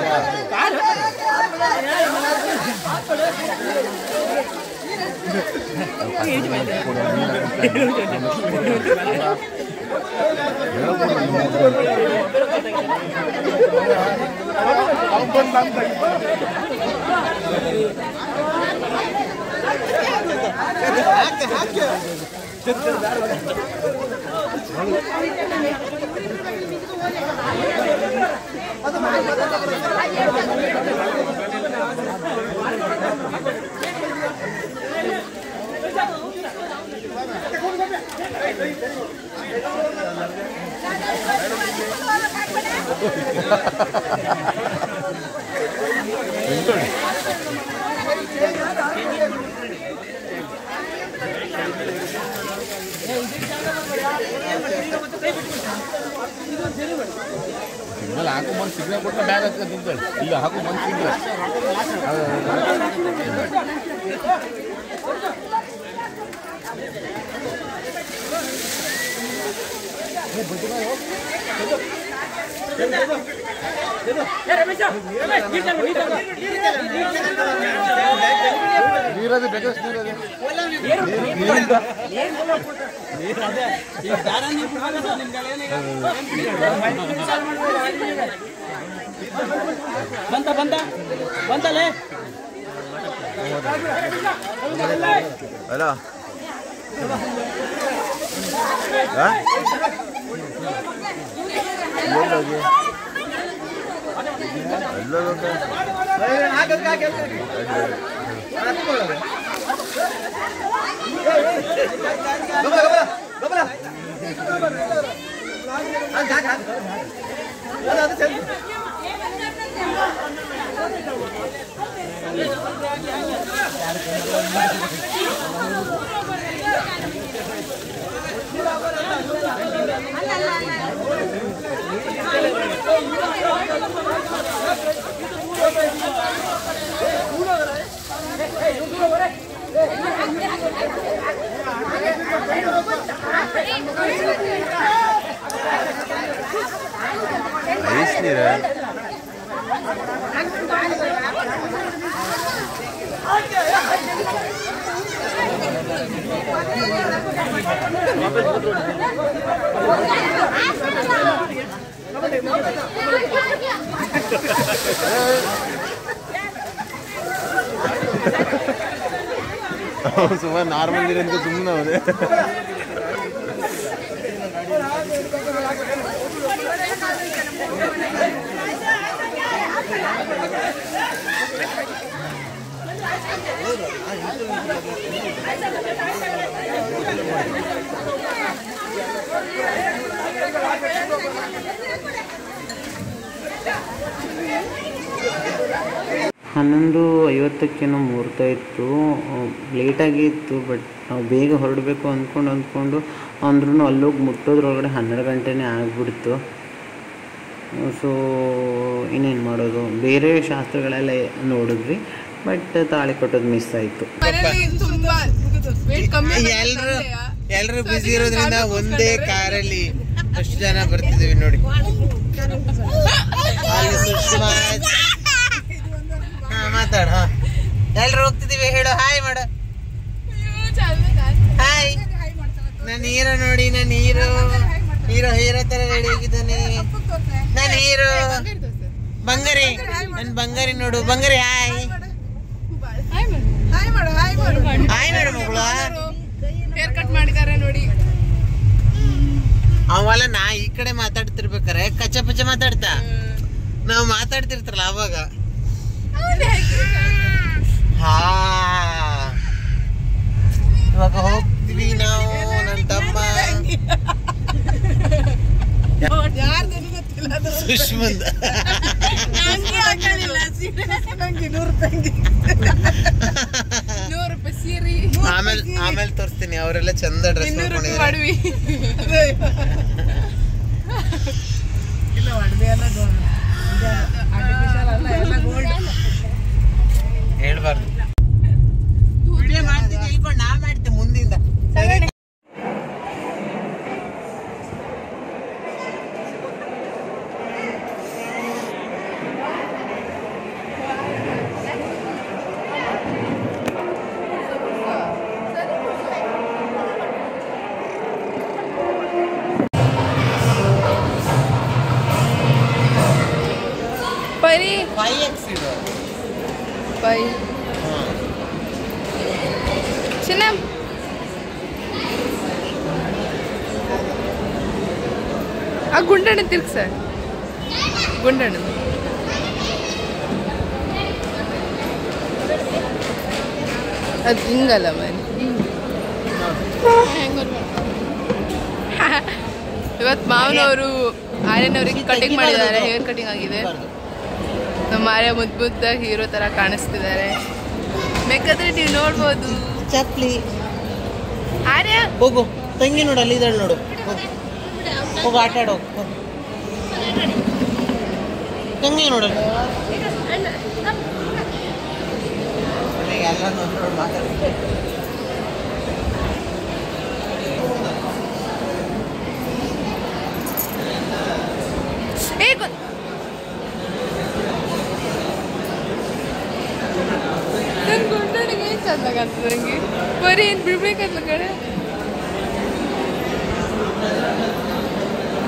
ಸಿಗ್ನಲ್ ಹಾಕು ಬಂದು ಸಿಗ್ನಲ್ ಕೊಟ್ಟರೆ ಬ್ಯಾಗ್ ಹಚ್ಕೊಂಡು ತಿಂತಾಳೆ ಇಲ್ಲ ಹಾಕು ಬಂದು ಸಿಗ್ನಲ್ ಬಂತಲೇ ಅಲ್ಲ ಐಸ್ ನೀರ ಸುಮಾರು ನಾರ್ಮಲ್ ನೀರಂತ ಸುಮ್ಮನೆ ಅವನೇ ಹನ್ನೊಂದು 50ಕ್ಕೇನೋ ಮುಹೂರ್ತ ಇತ್ತು. ಲೇಟಾಗಿ ಇತ್ತು, ಬಟ್ ನಾವು ಬೇಗ ಹೊರಡಬೇಕು ಅಂದ್ಕೊಂಡು ಅಂದ್ರೂ ಅಲ್ಲೋಗಿ ಮುಟ್ಟೋದ್ರೊಳಗಡೆ 12 ಗಂಟೆನೇ ಆಗಿಬಿಡ್ತು. ಸೊ ಇನ್ನೇನು ಮಾಡೋದು, ಬೇರೆ ಶಾಸ್ತ್ರಗಳೆಲ್ಲ ನೋಡಿದ್ವಿ, ಬಟ್ ತಾಳಿ ಕಟ್ಟೋದು ಮಿಸ್ ಆಯಿತು. ಎಲ್ಲರೂ ಬಿಸಿ ಇರೋದ್ರಿಂದ ಒಂದೇ ಕಾರಲ್ಲಿ ಅಷ್ಟು ಜನ ಬರ್ತಿದ್ದೀವಿ ನೋಡಿ. ಮಾತಾಡ, ಎಲ್ರು ಹೋಗ್ತಿದೀವಿ, ಹೇಳು ಹಾಯ್ ಮಾಡು. ಹಾಯ್, ನಾನು ಹೀರೋ ನೋಡಿ, ನಾನು ಹೀರೋ ತರ ರೆಡಿ ಆಗಿದ್ದಾನೆ. ನಾನು ಹೀರೋ ಬಂಗಾರಿ, ನನ್ ಬಂಗಾರಿ ನೋಡು, ಬಂಗಾರಿ ಹಾಯ್ ಹಾಯ್ ಮಾಡು ಮಗಳು. ಹೇರ್ ಕಟ್ ಮಾಡಿದ್ದಾರೆ ನೋಡಿ. ಅವೆಲ್ಲ ನಾ ಈ ಕಡೆ ಮಾತಾಡ್ತಿರ್ಬೇಕಾರೆ ಕಚ್ಚ ಪಚ್ಚ ಮಾತಾಡ್ತಾ, ನಾವು ಮಾತಾಡ್ತಿರ್ತಾರಲ್ಲ ಅವಾಗ. ಹಾ, ಇವಾಗ ಹೋಗ್ತೀವಿ ನಾವು, ನನ್ನ ತಮ್ಮ ಸುಷ್ಮಂದ. ಆಮೇಲೆ ತೋರಿಸ್ತೀನಿ, ಅವರೆಲ್ಲ ಚಂದ ಡ್ರೆಸ್ ಮಾಡ್ಕೊಂಡಿದ್ದಾರೆ. ಹೇಳ್ಬಾರ್ದು, ವಿಡಿಯೋ ಮಾಡ್ತೀನಿ ಹೇಳ್ಕೊಂಡು ನಾ ಮಾಡ್ತೀನಿ ಮುಂದಿಂದ. ಪರಿ 5x ಇದು ಪೈ ಚಿನ್ನ ಆ ಗುಂಡಣ್ಣ ತಿರ್ಗ್ ಸರ್, ಗುಂಡಣ್ಣ ಅದು ಹಿಂಗಲ್ಲ ಮನೆ. ಇವತ್ತು ಮಾವನವರು ಆರ್ಯನವ್ರಿಗೆ ಕಟಿಂಗ್ ಮಾಡಿದ್ದಾರೆ, ಹೇರ್ ಕಟಿಂಗ್ ಆಗಿದೆ. ನಮ್ಮ ಆರ್ಯ ಮುದ್ದಾಗಿ ಹೀರೋ ತರ ಕಾಣಿಸ್ತಿದ್ದಾರೆ. ಬೇಕಾದ್ರೆ ನೀವು ನೋಡ್ಬೋದು. ಚಪ್ಲಿ ಆರ್ಯ ಹೋಗು, ತಂಗಿ ನೋಡು, ಅಲ್ಲಿ ಇದ್ದಾಳೆ ನೋಡು, ಹೋಗು ಆಟ ಆಡೋ, ತಂಗಿ ನೋಡಲ್ಲ. ಎಲ್ಲ ನೋಡಿ ಮಾತಾಡ್ತೀನಿ. ಬಿಡ್ಬೇಕಲ್ಲ ಕಡೆ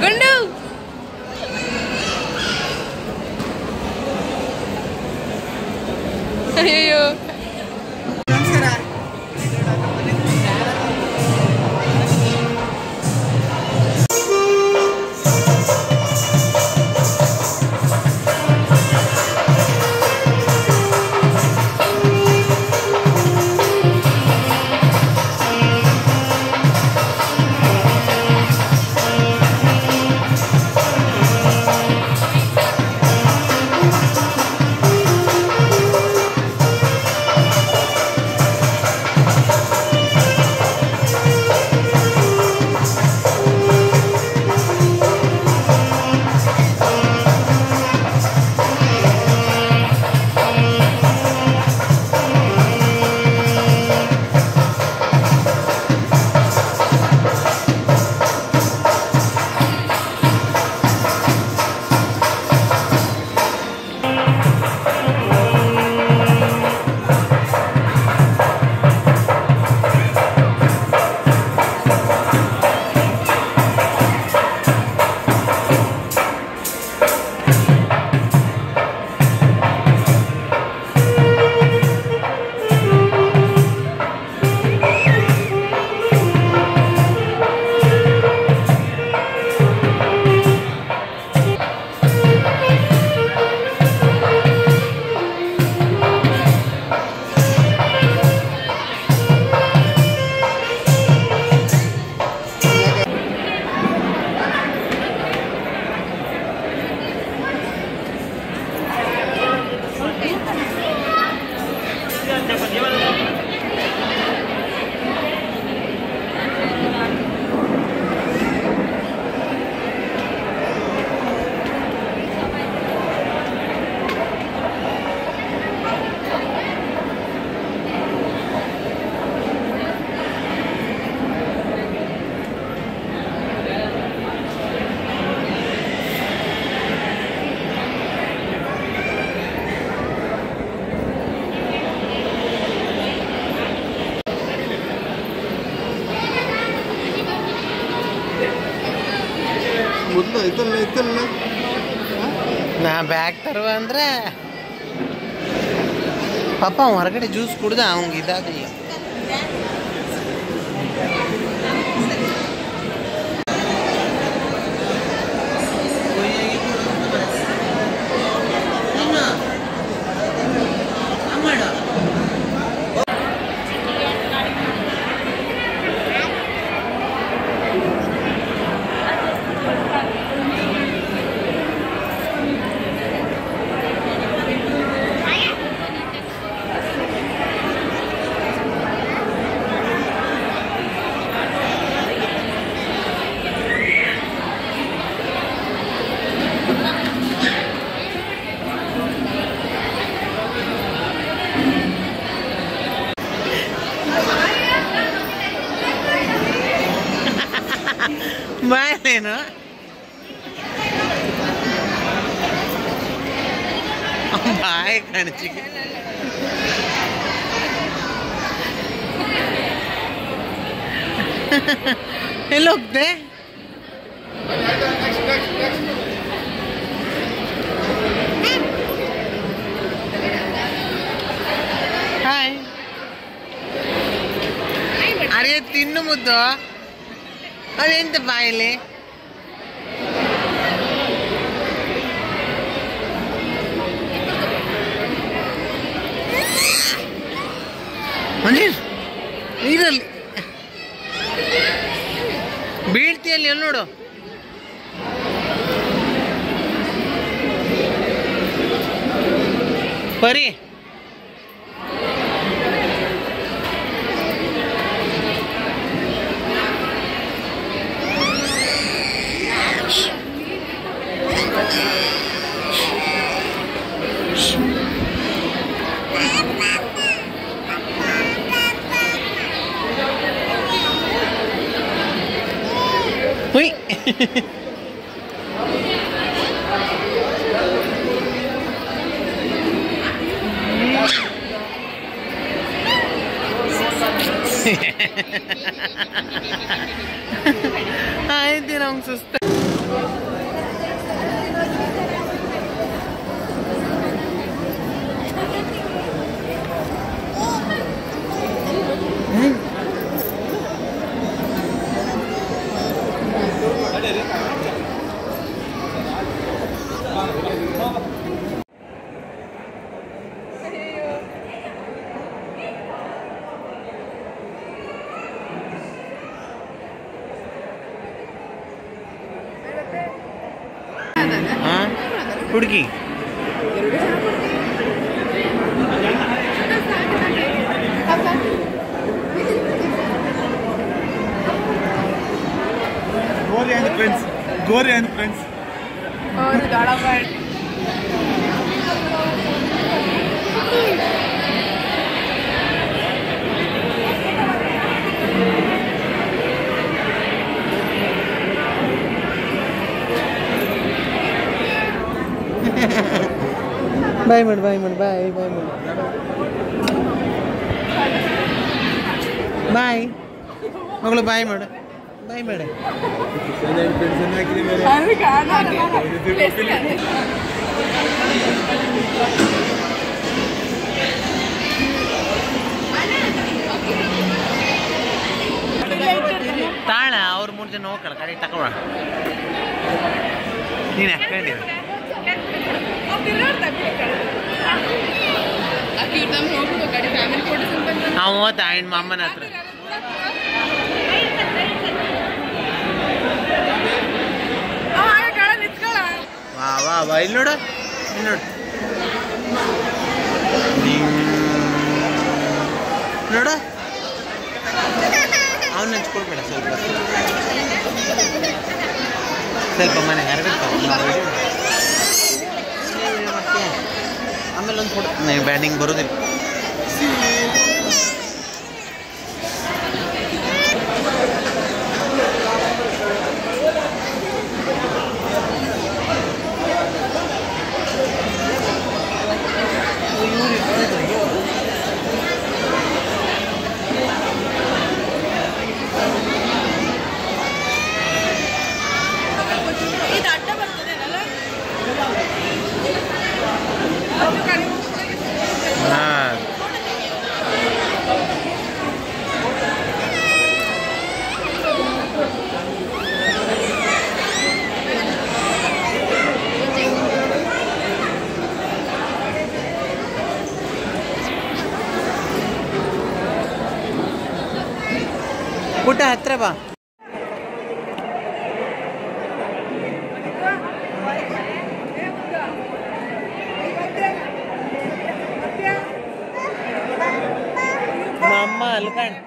ಗಂಡು ಅಯ್ಯೋ ನಾ ಬ್ಯಾಗ್ ತರುವ ಅಂದ್ರೆ ಪಾಪ ಹೊರಗಡೆ ಜ್ಯೂಸ್ ಕುಡ್ದ ಅವಂಗ ಇದಾದ ಬಾಯೇನು ಬಾಯ್ ಕಾಣಿಸಿಕೆ ಎಲ್ಲಿ ಹೋಗ್ತೆ ಹಾಯ್ ಅರೆ ತಿನ್ನು ಮುದ್ದು ಅದೆಂತ ಬಾಯಲ್ಲಿ ನೀರಲ್ಲಿ ಬೀಳ್ತಿಯಲ್ಲಿ ಎಲ್ಲಿ ನೋಡು ಪರಿ Uy! ಆಯ್ತು ನಮ್ಗೆ ಸುಸ್ತ. ಹುಡುಗಿ Gory and friends. ಬಾಯ್ ಮಾಡು ಬಾಯ್ ಮಾಡು ಬಾಯ್ ಬಾಯ್ ಮಾಡು ಬಾಯ್ ಮಗಳು ಬಾಯ್ ಮಾಡು ಬಾಯ್ ಮಾಡು. ತಾಳ ಅವ್ರು 3 ಜನ ಹೋಗ್ಕಳ ಕಡೆ ತಗೊಳ ನೀನು ಹಾಕೊಂಡಿದ್ದೆ ನಾವು ಹೋದ ಹೆಣ್ಣು ಅಮ್ಮನ ಹತ್ರ. ವಾ ವಾ ವಾ ಇಲ್ಲಿ ನೋಡು ಇಲ್ಲಿ ನೋಡು ನೋಡು ಅವನ್ನ ಹಂಚ್ಕೊಳ್ಬೇಡ ಸ್ವಲ್ಪ ಸ್ವಲ್ಪ ಮನೆ ಹರಡುತ್ತೆ ಆಮೇಲೆ ಒಂದು ಫೋಟೋ ಬ್ಯಾಟಿಂಗ್ ಬರೋದಿಲ್ಲ. ಪುಟ್ಟ ಹತ್ರ ಬಾ. ಅಮ್ಮ ಅಲ್ಕಂಡ್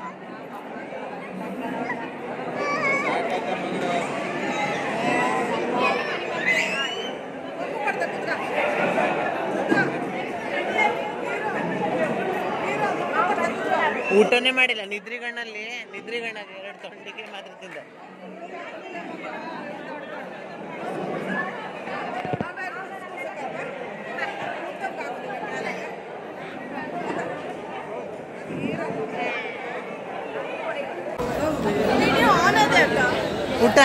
ಊಟನೇ ಮಾಡಿಲ್ಲ. ನಿದ್ರಿಗಣ್ಣಲ್ಲಿ 2 ತೊಂಡಿಗೆ ಮಾತ್ರ ತಿಂದ. ಊಟ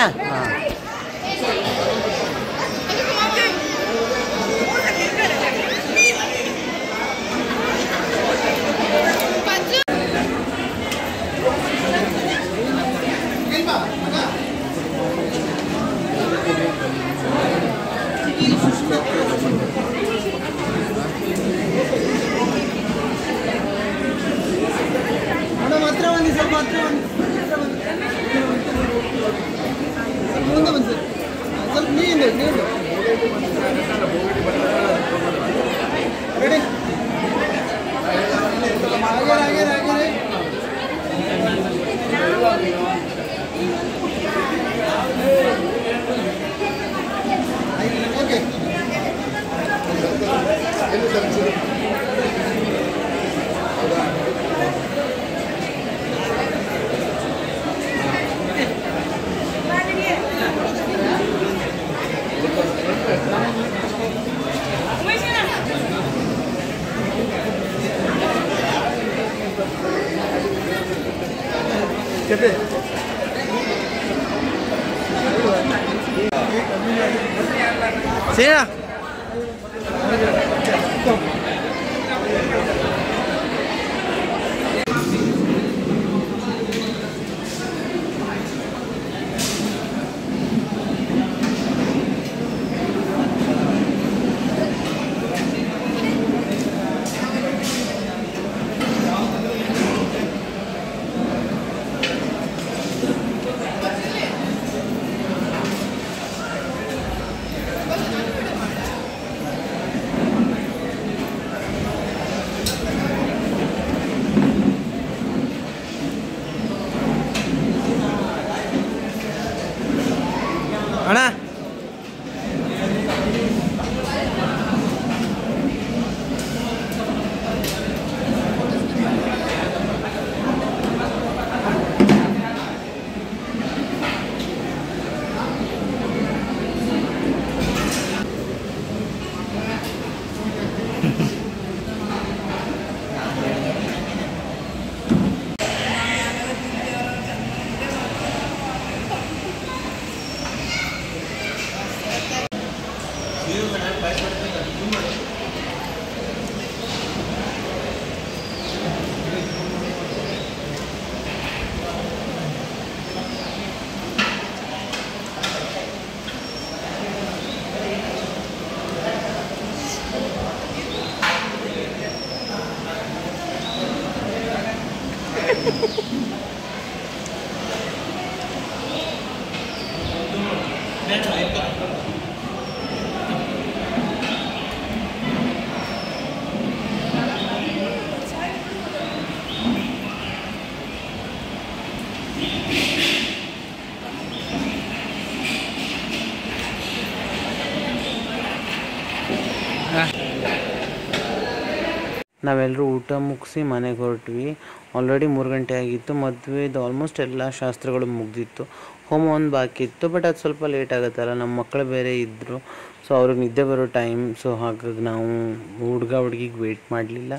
ಸೇನಾ ಅಣ್ಣ ನಾವೆಲ್ಲರೂ ಊಟ ಮುಗಿಸಿ ಮನೆಗೆ ಹೊರಟ್ವಿ. ಆಲ್ರೆಡಿ 3 ಗಂಟೆ ಆಗಿತ್ತು. ಮದುವೆದು ಆಲ್ಮೋಸ್ಟ್ ಎಲ್ಲ ಶಾಸ್ತ್ರಗಳು ಮುಗ್ದಿತ್ತು. ಹೋಮ ಒಂದು ಬಾಕಿ ಇತ್ತು, ಬಟ್ ಅದು ಸ್ವಲ್ಪ ಲೇಟ್ ಆಗುತ್ತಲ್ಲ, ನಮ್ಮ ಮಕ್ಕಳು ಬೇರೆ ಇದ್ದರು. ಸೊ ಅವ್ರಿಗೆ ನಿದ್ದೆ ಬರೋ ಟೈಮ್. ಸೊ ಹಾಗಾಗಿ ನಾವು ಹುಡುಗಿಗೆ ವೆಯ್ಟ್ ಮಾಡಲಿಲ್ಲ.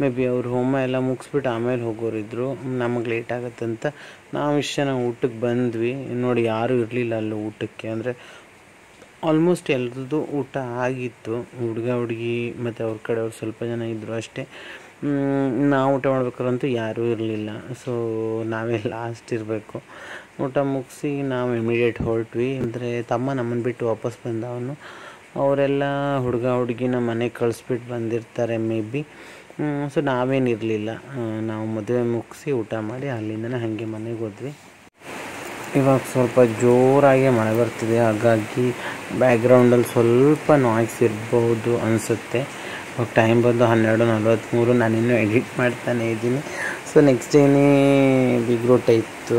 ಮೇ ಬಿ ಅವ್ರು ಹೋಮ ಎಲ್ಲ ಮುಗಿಸ್ಬಿಟ್ಟು ಆಮೇಲೆ ಹೋಗೋರಿದ್ರು. ನಮಗೆ ಲೇಟ್ ಆಗುತ್ತಂತ ನಾವು ಇಷ್ಟು ಜನ ಊಟಕ್ಕೆ ಬಂದ್ವಿ. ನೋಡಿ ಯಾರೂ ಇರಲಿಲ್ಲ ಅಲ್ಲಿ ಊಟಕ್ಕೆ. ಅಂದರೆ ಆಲ್ಮೋಸ್ಟ್ ಎಲ್ಲರದ್ದು ಊಟ ಆಗಿತ್ತು. ಹುಡುಗಿ ಮತ್ತು ಅವ್ರ ಕಡೆಯವ್ರು ಸ್ವಲ್ಪ ಜನ ಇದ್ದರು ಅಷ್ಟೇ. ನಾವು ಊಟ ಮಾಡ್ಬೇಕಾದ್ರಂತೂ ಯಾರೂ ಇರಲಿಲ್ಲ. ಸೊ ನಾವೇ ಲಾಸ್ಟ್ ಇರಬೇಕು. ಊಟ ಮುಗಿಸಿ ನಾವು ಇಮಿಡಿಯೇಟ್ ಹೊರಟ್ವಿ. ಅಂದರೆ ತಮ್ಮ ನಮ್ಮನ್ನು ಬಿಟ್ಟು ವಾಪಸ್ ಬಂದವನು. ಅವರೆಲ್ಲ ಹುಡುಗಿನ ಮನೆಗೆ ಕಳಿಸ್ಬಿಟ್ಟು ಬಂದಿರ್ತಾರೆ ಮೇ ಬಿ. ಸೊ ನಾವೇನಿರಲಿಲ್ಲ. ನಾವು ಮದುವೆ ಮುಗಿಸಿ ಊಟ ಮಾಡಿ ಅಲ್ಲಿಂದನೇ ಹಾಗೆ ಮನೆಗೆ ಹೋದ್ವಿ. ಇವಾಗ ಸ್ವಲ್ಪ ಜೋರಾಗಿ ಮಳೆ ಬರ್ತಿದೆ, ಹಾಗಾಗಿ ಬ್ಯಾಕ್ಗ್ರೌಂಡಲ್ಲಿ ಸ್ವಲ್ಪ ನಾಯ್ಸ್ ಇರ್ಬೋದು ಅನಿಸುತ್ತೆ. ಇವಾಗ ಟೈಮ್ ಬಂದು 12:43. ನಾನಿನ್ನೂ ಎಡಿಟ್ ಮಾಡ್ತಾನೇ ಇದ್ದೀನಿ. ಸೊ ನೆಕ್ಸ್ಟ್ ಡೇನೇ ಬಿಗ್ರೋಟ ಇತ್ತು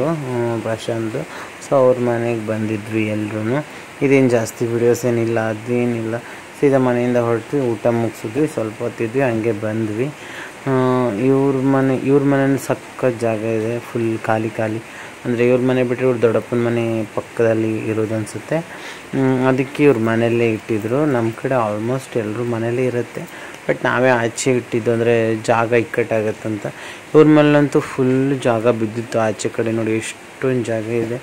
ಪ್ರಶಾಂತ್. ಸೊ ಅವ್ರ ಮನೆಗೆ ಬಂದಿದ್ವಿ ಎಲ್ಲರೂ. ಇದೇನು ಜಾಸ್ತಿ ವೀಡಿಯೋಸ್ ಏನಿಲ್ಲ, ಅದೇನಿಲ್ಲ. ಸೀದಾ ಮನೆಯಿಂದ ಹೊರಟ್ವಿ, ಊಟ ಮುಗಿಸಿದ್ವಿ, ಸ್ವಲ್ಪ ಹೊತ್ತಿದ್ವಿ, ಹಂಗೆ ಬಂದ್ವಿ. ಇವ್ರ ಮನೇಲಿ ಸಕ್ಕ ಜಾಗ ಇದೆ, ಫುಲ್ ಖಾಲಿ. ಅಂದರೆ ಇವ್ರ ಮನೆ ಬಿಟ್ಟರೆ ಇವ್ರ ದೊಡ್ಡಪ್ಪನ ಮನೆ ಪಕ್ಕದಲ್ಲಿ ಇರೋದು ಅನಿಸುತ್ತೆ. ಅದಕ್ಕೆ ಇವ್ರ ಮನೆಯಲ್ಲೇ ಇಟ್ಟಿದ್ರು. ನಮ್ಮ ಕಡೆ ಆಲ್ಮೋಸ್ಟ್ ಎಲ್ಲರೂ ಮನೇಲೇ ಇರುತ್ತೆ, ಬಟ್ ನಾವೇ ಆಚೆ ಇಟ್ಟಿದ್ದು, ಅಂದರೆ ಜಾಗ ಇಕ್ಕಟ್ಟಾಗತ್ತಂತ. ಇವ್ರ ಮೇಲಂತೂ ಫುಲ್ ಜಾಗ ಬಿದ್ದಿತ್ತು ಆಚೆ ಕಡೆ. ನೋಡಿ ಎಷ್ಟೊಂದು ಜಾಗ ಇದೆ,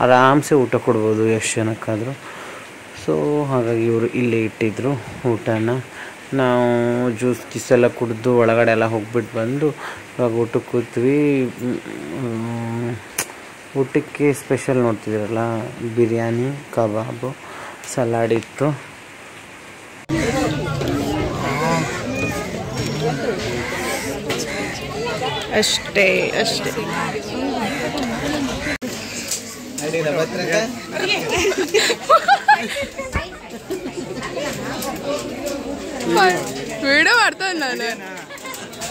ಆರಾಮ್ಸೆ ಊಟ ಕೊಡ್ಬೋದು ಎಷ್ಟು ಜನಕ್ಕಾದರೂ. ಸೊ ಹಾಗಾಗಿ ಇವರು ಇಲ್ಲೇ ಇಟ್ಟಿದ್ರು ಊಟನ. ನಾವು ಜ್ಯೂಸ್ ಎಲ್ಲ ಕುಡಿದು ಒಳಗಡೆ ಎಲ್ಲ ಹೋಗ್ಬಿಟ್ಟು ಬಂದು ಇವಾಗ ಊಟಕ್ಕೆ ಕೂತ್ವಿ. ಊಟಕ್ಕೆ ಸ್ಪೆಷಲ್ ನೋಡ್ತಿದ್ದೀರಲ್ಲ, ಬಿರಿಯಾನಿ, ಕಬಾಬು, ಸಲಾಡ್ ಇತ್ತು. ಅಷ್ಟೇ ವಿಡಿಯೋ ಮಾಡ್ತಾನೆ ನಾನು.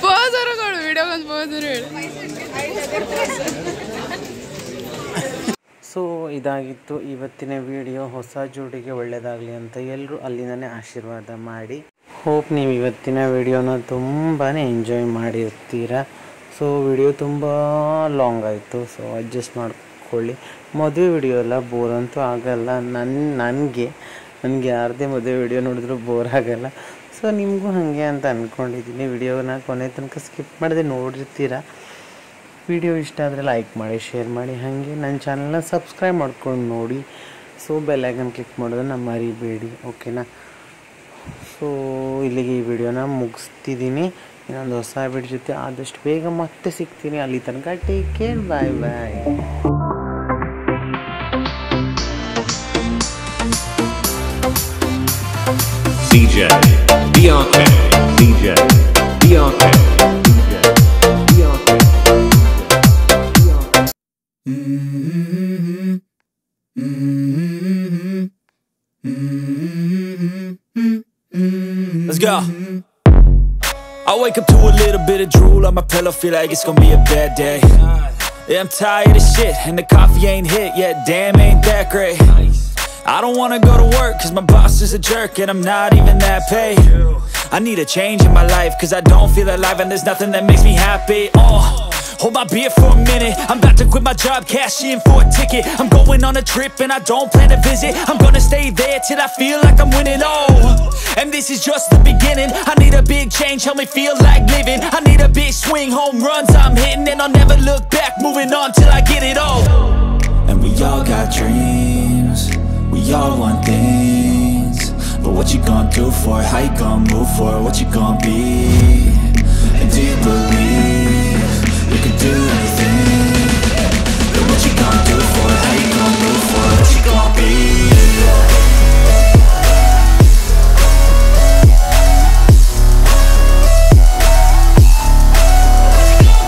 ಪೋಸರು ಕೊಡು, ವಿಡಿಯೋಗೊಂದು ಪೋಸರು ಹೇಳು. ಸೊ ಇದಾಗಿತ್ತು ಇವತ್ತಿನ ವಿಡಿಯೋ. ಹೊಸ ಜೋಡಿಗೆ ಒಳ್ಳೆಯದಾಗಲಿ ಅಂತ ಎಲ್ಲರೂ ಅಲ್ಲಿಂದನೇ ಆಶೀರ್ವಾದ ಮಾಡಿ. ಹೋಪ್ ನೀವು ಇವತ್ತಿನ ವಿಡಿಯೋನ ತುಂಬಾ ಎಂಜಾಯ್ ಮಾಡಿರ್ತೀರ. ಸೊ ವಿಡಿಯೋ ತುಂಬ ಲಾಂಗ್ ಆಯಿತು, ಸೊ ಅಡ್ಜಸ್ಟ್ ಮಾಡ್ಕೊಳ್ಳಿ. ಮದುವೆ ವಿಡಿಯೋ ಎಲ್ಲ ಬೋರ್ ಅಂತೂ ಆಗಲ್ಲ. ನನಗೆ ಯಾರದೇ ಮದುವೆ ವಿಡಿಯೋ ನೋಡಿದ್ರೂ ಬೋರ್ ಆಗಲ್ಲ. ಸೊ ನಿಮಗೂ ಹಾಗೆ ಅಂತ ಅಂದ್ಕೊಂಡಿದ್ದೀನಿ. ವಿಡಿಯೋನ ಕೊನೆ ತನಕ ಸ್ಕಿಪ್ ಮಾಡದೆ ನೋಡಿರ್ತೀರ. ವಿಡಿಯೋ ಇಷ್ಟ ಆದರೆ ಲೈಕ್ ಮಾಡಿ, ಶೇರ್ ಮಾಡಿ, ಹಾಗೆ ನನ್ನ ಚಾನಲ್ನ ಸಬ್ಸ್ಕ್ರೈಬ್ ಮಾಡ್ಕೊಂಡು ನೋಡಿ. ಸೊ ಬೆಲ್ ಐಕನ್ ಕ್ಲಿಕ್ ಮಾಡೋದನ್ನು ಮರಿಬೇಡಿ, ಓಕೆನಾ? ಸೊ ಇಲ್ಲಿಗೆ ಈ ವಿಡಿಯೋನ ಮುಗಿಸ್ತಿದ್ದೀನಿ. ಇನ್ನೊಂದು ಹೊಸ ವಿಡಿಯೋ ಜೊತೆ ಆದಷ್ಟು ಬೇಗ ಮತ್ತೆ ಸಿಗ್ತೀನಿ. ಅಲ್ಲಿ ತನಕ take care, bye bye. DJ BRK, DJ BRK, DJ BRK. Let's go. I wake up to a little bit of drool on my pillow, feel like it's gonna be a bad day. Yeah, I'm tired of shit, and the coffee ain't hit yet, damn ain't that great. I don't wanna go to work, cause my boss is a jerk, and I'm not even that paid. I need a change in my life, cause I don't feel alive, and there's nothing that makes me happy. Hold my beer for a minute, I'm about to quit my job, cash in for a ticket. I'm going on a trip and I don't plan to visit. I'm gonna stay there till I feel like I'm winning, and this is just the beginning. I need a big change, help me feel like living. I need a big swing, home runs I'm hitting, and I'll never look back, moving on till I get it all. And we all got dreams, we all want things, but what you gonna do for it? How you gonna move for it? What you gonna be? And do you believe you can do anything?